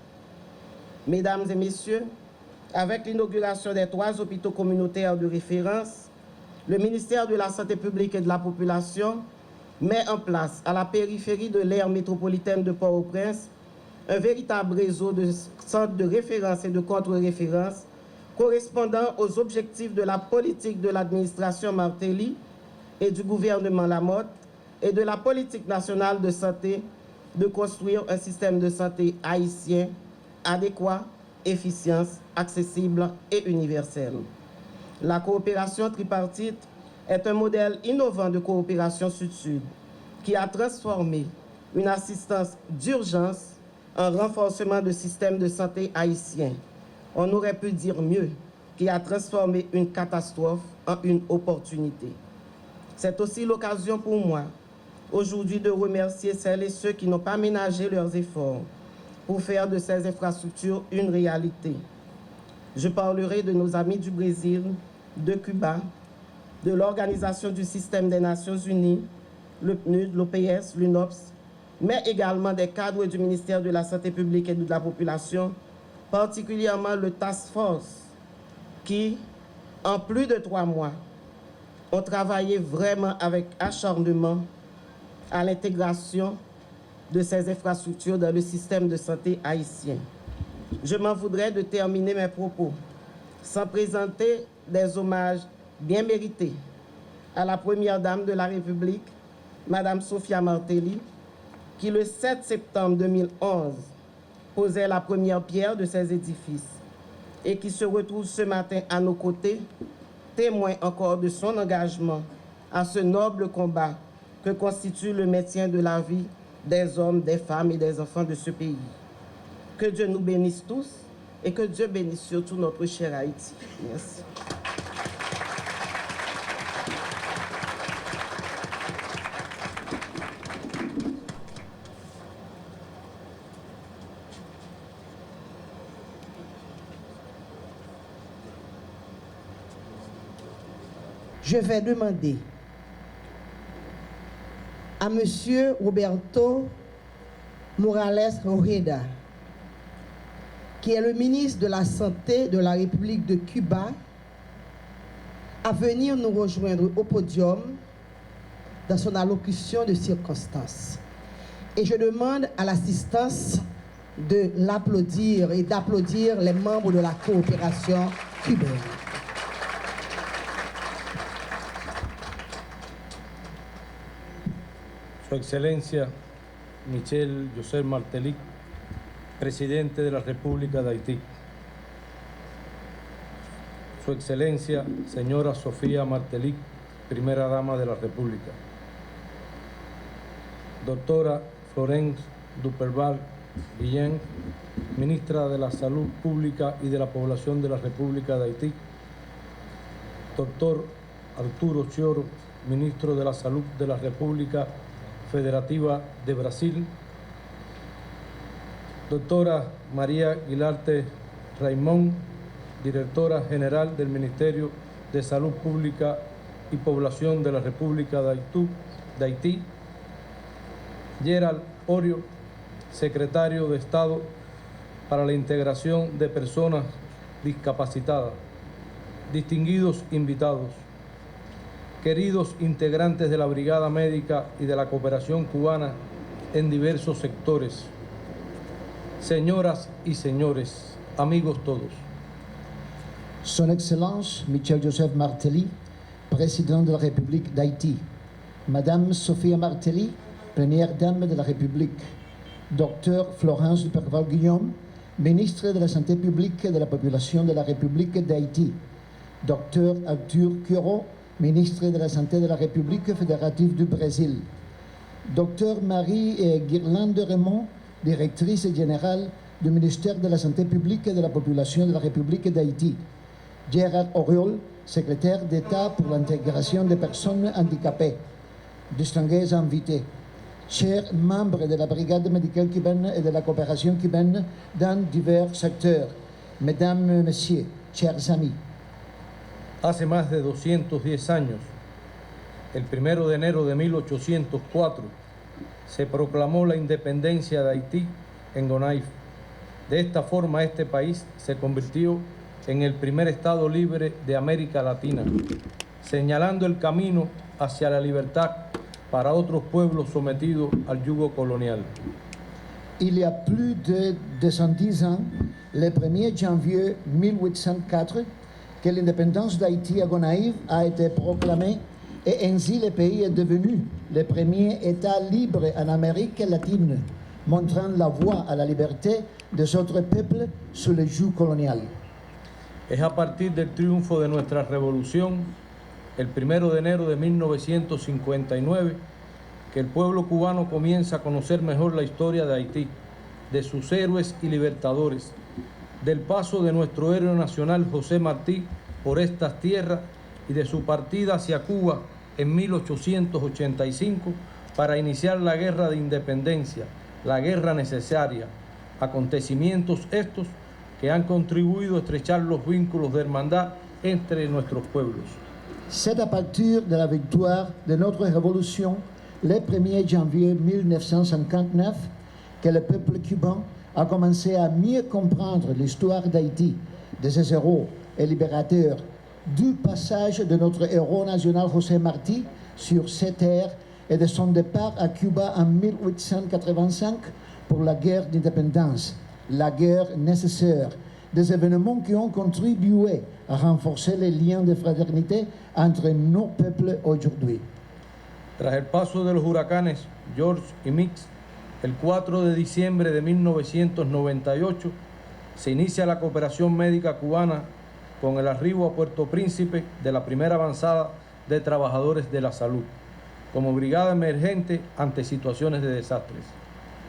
Mesdames et messieurs, avec l'inauguration des 3 hôpitaux communautaires de référence, le ministère de la Santé publique et de la Population met en place à la périphérie de l'aire métropolitaine de Port-au-Prince un véritable réseau de centres de référence et de contre-référence correspondant aux objectifs de la politique de l'administration Martelly et du gouvernement Lamotte et de la politique nationale de santé de construire un système de santé haïtien adéquat, efficient, accessible et universel. La coopération tripartite est un modèle innovant de coopération sud-sud qui a transformé une assistance d'urgence en renforcement du système de santé haïtien. On aurait pu dire mieux, qui a transformé une catastrophe en une opportunité. C'est aussi l'occasion pour moi, aujourd'hui, de remercier celles et ceux qui n'ont pas ménagé leurs efforts pour faire de ces infrastructures une réalité. Je parlerai de nos amis du Brésil, de Cuba, de l'Organisation du système des Nations Unies, le PNUD, l'OPS, l'UNOPS, mais également des cadres du ministère de la Santé publique et de la Population, particulièrement le Task Force, qui, en plus de 3 mois, ont travaillé vraiment avec acharnement à l'intégration de ces infrastructures dans le système de santé haïtien. Je m'en voudrais de terminer mes propos sans présenter des hommages bien mérités à la Première Dame de la République, Madame Sophia Martelly, qui le 7 septembre 2011 posait la première pierre de ces édifices et qui se retrouve ce matin à nos côtés, témoin encore de son engagement à ce noble combat que constitue le maintien de la vie des hommes, des femmes et des enfants de ce pays. Que Dieu nous bénisse tous et que Dieu bénisse surtout notre cher Haïti. Merci. Je vais demander à M. Roberto Morales Ojeda, qui est le ministre de la Santé de la République de Cuba, à venir nous rejoindre au podium dans son allocution de circonstance. Et je demande à l'assistance de l'applaudir et d'applaudir les membres de la coopération cubaine. Su Excelencia Michel José Martelly, presidente de la República de Haití. Su Excelencia señora Sofía Martelly, primera dama de la República. Doctora Florence Duperval Guillén, ministra de la Salud Pública y de la Población de la República de Haití. Doctor Arturo Chioro, ministro de la Salud de la República Federativa de Brasil. Doctora María Guilarte Raimón, directora general del Ministerio de Salud Pública y Población de la República de Haití. Gerald Orio, secretario de Estado para la Integración de Personas Discapacitadas. Distinguidos invitados, queridos integrantes de la Brigada Médica y de la cooperación cubana en diversos sectores, señoras y señores, amigos todos. Son Excellence Michel Joseph Martelly, président de la République d'Haïti, Madame Sophia Martelly, première dame de la République, Docteur Florence Duperval-Guillaume, ministre de la Santé publique et de la Population de la République d'Haïti, Docteur Arthur Chioro, ministre de la Santé de la République fédérative du Brésil, Docteur Marie Guirlande Raymond, directrice générale du ministère de la Santé publique et de la Population de la République d'Haïti, Gérard Auriol, secrétaire d'État pour l'intégration des personnes handicapées, distingués invités, chers membres de la Brigade médicale cubaine et de la coopération cubaine dans divers secteurs, mesdames, messieurs, chers amis. Hace más de 210 años, el 1 de enero de 1804, se proclamó la independencia de Haití en Gonaïves. De esta forma, este país se convirtió en el primer Estado libre de América Latina, señalando el camino hacia la libertad para otros pueblos sometidos al yugo colonial. Il y a plus de 210 ans, le 1er janvier 1804, que l'indépendance d'Haïti à Gonaïves a été proclamée et ainsi le pays est devenu le premier État libre en Amérique latine, montrant la voie à la liberté des autres peuples sous le joug colonial. Es a partir del triunfo de nuestra revolución, el 1 de enero de 1959, que el pueblo cubano comienza a conocer mejor la historia de Haití, de sus héroes y libertadores, del paso de nuestro héroe nacional José Martí por estas tierras y de su partida hacia Cuba en 1885 para iniciar la guerra de independencia, la guerra necesaria, acontecimientos estos que han contribuido a estrechar los vínculos de hermandad entre nuestros pueblos. C'est à partir de la victoire de notre révolution le 1er janvier 1959 que le peuple cubain a commencé à mieux comprendre l'histoire d'Haïti, de ses héros et libérateurs, du passage de notre héros national José Martí sur ces terres et de son départ à Cuba en 1885 pour la guerre d'indépendance, la guerre nécessaire, des événements qui ont contribué a renforcer les liens de fraternité entre nos peuples aujourd'hui. Tras el paso de los huracanes George y Mix, el 4 de diciembre de 1998 se inicia la cooperación médica cubana con el arribo a Puerto Príncipe de la primera avanzada de trabajadores de la salud, como brigada emergente ante situaciones de desastres.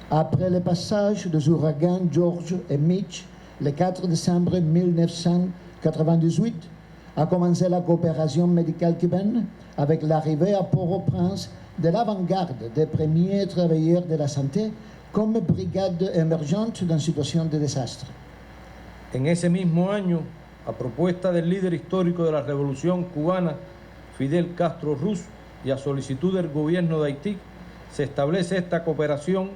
Après le passage des ouragans George et Mitch, le 4 décembre 1998, a commencé la coopération médicale cubaine avec l'arrivée à Port-au-Prince de l'avant-garde des premiers travailleurs de la santé comme brigade émergente dans situation de désastre. En ese mismo año, a propuesta del líder histórico de la Revolución Cubana, Fidel Castro Ruz, y a solicitud del gobierno de Haití, se establece esta cooperación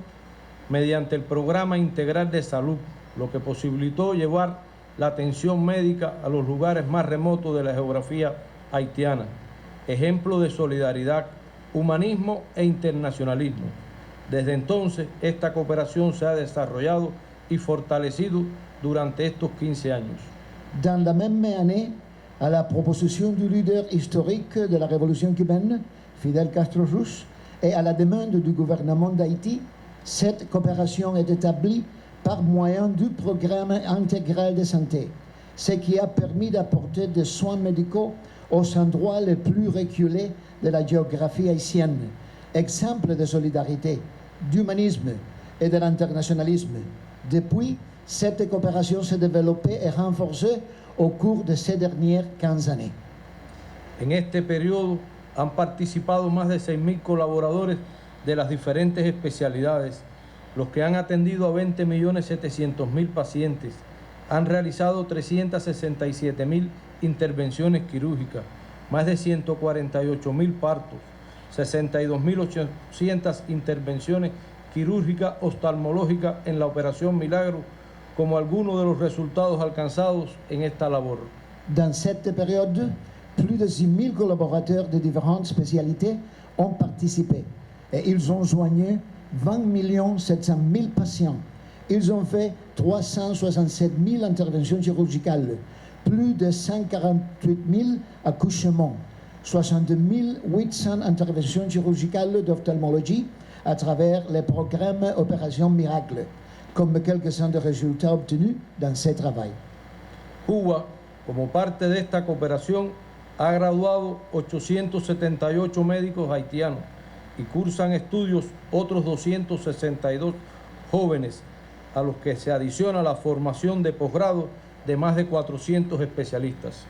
mediante el Programa Integral de Salud, lo que posibilitó llevar la atención médica a los lugares más remotos de la geografía haitiana, ejemplo de solidaridad, humanismo e internacionalismo. Desde entonces, esta cooperación se ha desarrollado y fortalecido durante estos 15 años. Dans la même année, à la proposition du leader historique de la révolution cubaine, Fidel Castro Ruz, et à la demande du gouvernement d'Haïti, cette coopération est établie par moyen du programme intégral de santé, ce qui a permis d'apporter des soins médicaux aux endroits les plus reculés de la géographie haïtienne, exemple de solidarité, d'humanisme et de l'internationalisme. Depuis, cette coopération s'est développée et renforcée au cours de ces dernières 15 années. En este periodo han participado más de 6.000 colaboradores de las diferentes especialidades, los que han atendido a 20.700.000 pacientes, han realizado 367.000 intervenciones quirúrgicas, más de 148.000 partos, 62.800 intervenciones quirúrgicas oftalmológicas en la Operación Milagro, como algunos de los resultados alcanzados en esta labor. Dans cette période, plus de 6 000 collaborateurs de différentes spécialités ont participé et ils ont soigné 20 700 000 patients. Ils ont fait 367 000 interventions chirurgicales, plus de 148 000 accouchements, 62 800 interventions chirurgicales d'ophtalmologie à travers les programmes Opération Miracle, comme quelques-uns des résultats obtenus dans ce travail. Cuba, como parte de esta cooperación, ha graduado 878 médicos haitianos y cursan estudios otros 262 jóvenes, a los que se adiciona la formación de posgrado de más de 400 especialistas.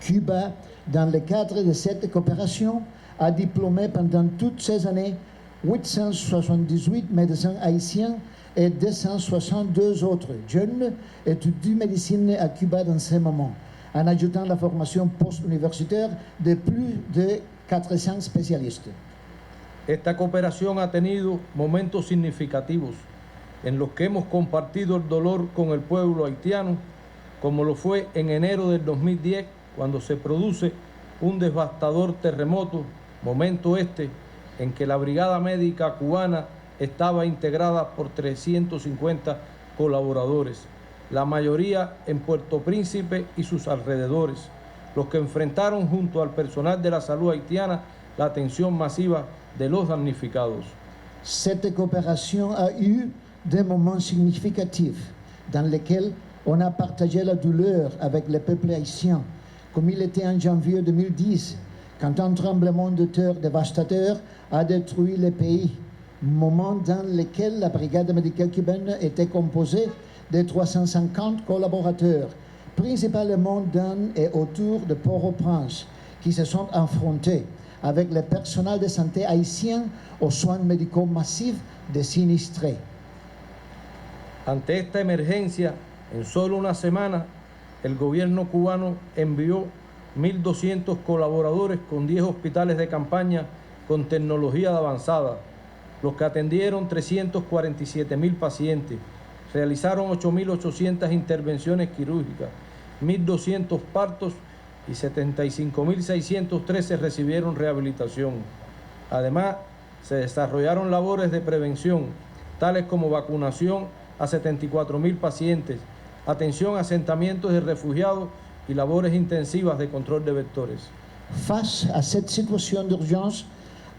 Cuba, dans le cadre de cette coopération, a diplômé pendant toutes ces années 878 médecins haïtiens et 262 autres jeunes étudient médecine à Cuba dans ce moment, en ajoutant la formation post-universitaire de plus de 400 spécialistes. Esta cooperación ha tenido momentos significativos en los que hemos compartido el dolor con el pueblo haitiano, como lo fue en enero del 2010, cuando se produce un devastador terremoto, momento este en que la Brigada Médica Cubana estaba integrada por 350 colaboradores, la mayoría en Puerto Príncipe y sus alrededores, los que enfrentaron junto al personal de la salud haitiana la atención masiva de los damnificados. Cette coopération a eu des moments significatifs dans lesquels on a partagé la douleur avec le peuple haïtien, comme il était en janvier 2010, quand un tremblement de terre dévastateur a détruit le pays, moment dans lequel la brigade médicale cubaine était composée de 350 collaborateurs, principalement dans et autour de Port-au-Prince, qui se sont affrontés avec le personnel de santé haïtien aux soins médicaux massifs des sinistrés. Ante esta emergencia, en solo una semana, el gobierno cubano envió 1.200 colaboradores con 10 hospitales de campaña con tecnología avanzada, los que atendieron 347.000 pacientes, realizaron 8.800 intervenciones quirúrgicas, 1.200 partos y 75.613 recibieron rehabilitación. Además, se desarrollaron labores de prevención, tales como vacunación a 74.000 pacientes, atención a asentamientos de refugiados y labores intensivas de control de vectores. Face à cette situation d'urgence,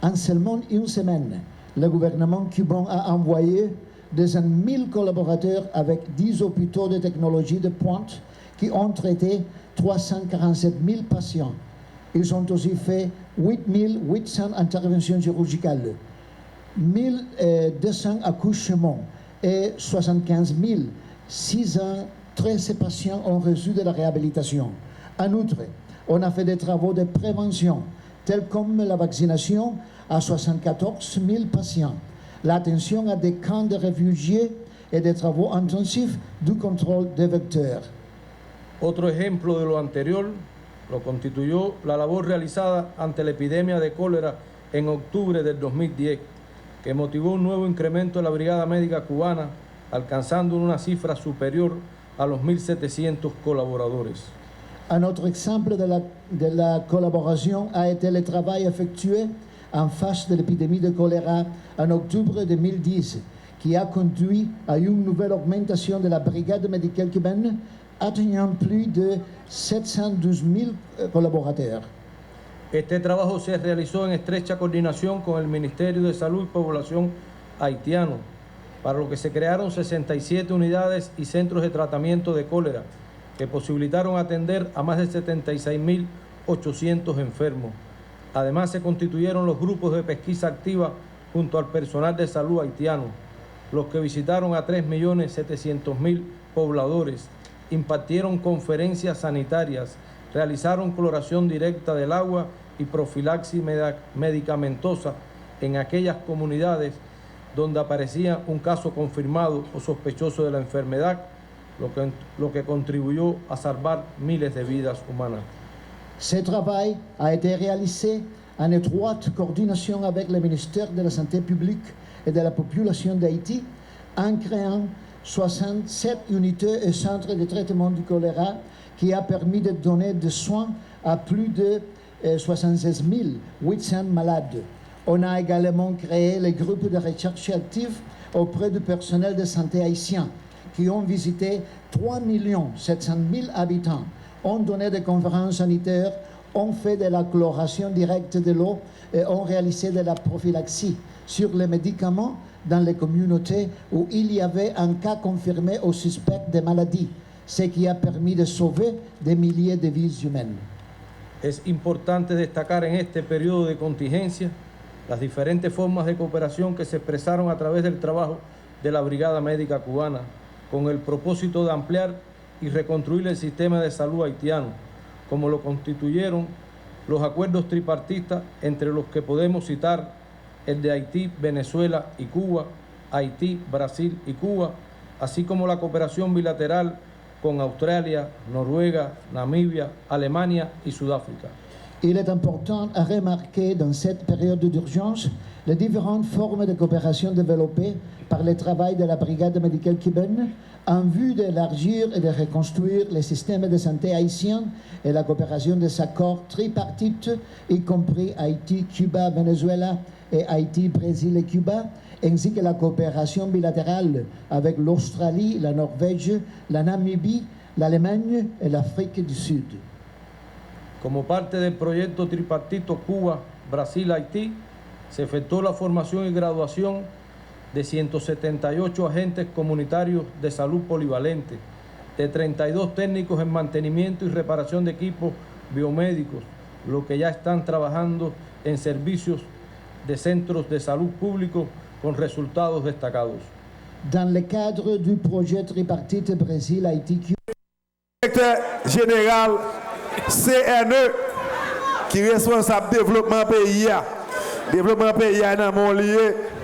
en seulement une semaine, le gouvernement cubain a envoyé 200 000 collaborateurs avec 10 hôpitaux de technologie de pointe qui ont traité 347 000 patients. Ils ont aussi fait 8 800 interventions chirurgicales, 1 200 accouchements et 75 613 patients ont reçu de la réhabilitation. En outre, on a fait des travaux de prévention, tels comme la vaccination à 74 000 patients, l'attention à des camps de réfugiés et des travaux intensifs du contrôle des vecteurs. Otro ejemplo de lo anterior lo constituyó la labor realizada ante la epidemia de cólera en octubre del 2010, que motivó un nuevo incremento de la Brigada Médica Cubana, alcanzando una cifra superior a los 1.700 colaboradores. Un autre exemple de la collaboration a été le travail effectué en face de l'épidémie de choléra en octobre 2010, qui a conduit à une nouvelle augmentation de la brigade médicale cubaine, atteignant plus de 712 000 collaborateurs. Este trabajo se realizó en estrecha coordinación con el Ministerio de Salud y Población haitiano, para lo que se crearon 67 unidades y centros de tratamiento de cólera, que posibilitaron atender a más de 76.800 enfermos. Además, se constituyeron los grupos de pesquisa activa junto al personal de salud haitiano, los que visitaron a 3.700.000 pobladores, impartieron conferencias sanitarias, realizaron cloración directa del agua y profilaxis medicamentosa en aquellas comunidades donde aparecía un caso confirmado o sospechoso de la enfermedad, lo que contribuyó a salvar miles de vidas humanas. Ce travail a été réalisé en étroite coordination avec le ministère de la Santé publique et de la population d'Haïti, en créant 67 unités et centres de traitement du choléra qui a permis de donner des soins à plus de 76 800 malades. On a également créé les groupes de recherche actifs auprès du personnel de santé haïtien qui ont visité 3 700 000 habitants, ont donné des conférences sanitaires, ont fait de la chloration directe de l'eau et ont réalisé de la prophylaxie sur les médicaments dans les communautés où il y avait un cas confirmé au suspect de maladie, ce qui a permis de sauver des milliers de vies humaines. Es importante destacar en este periodo de contingencia las diferentes formas de cooperación que se expresaron a través del trabajo de la Brigada Médica Cubana, con el propósito de ampliar y reconstruir el sistema de salud haitiano, como lo constituyeron los acuerdos tripartistas, entre los que podemos citar el de Haití, Venezuela y Cuba, Haití, Brasil y Cuba, así como la cooperación bilateral con Australia, Noruega, Namibia, Alemania y Sudáfrica. Il est important à remarquer dans cette période d'urgence les différentes formes de coopération développées par le travail de la Brigade médicale cubaine en vue d'élargir et de reconstruire le système de santé haïtien et la coopération des accords tripartites, y compris Haïti, Cuba, Venezuela et Haïti, Brésil et Cuba, ainsi que la coopération bilatérale avec l'Australie, la Norvège, la Namibie, l'Allemagne et l'Afrique du Sud. Como parte del proyecto tripartito Cuba, Brasil, Haití, se efectuó la formación y graduación de 178 agentes comunitarios de salud polivalentes, de 32 técnicos en mantenimiento y reparación de equipos biomédicos, los que ya están trabajando en servicios de centros de salud públicos con resultados destacados. Dans le cadre du projet tripartite Brésil-Haïti-Cuba, Directeur général CNE qui est responsable développement pays. Développement pays dans mon lieu.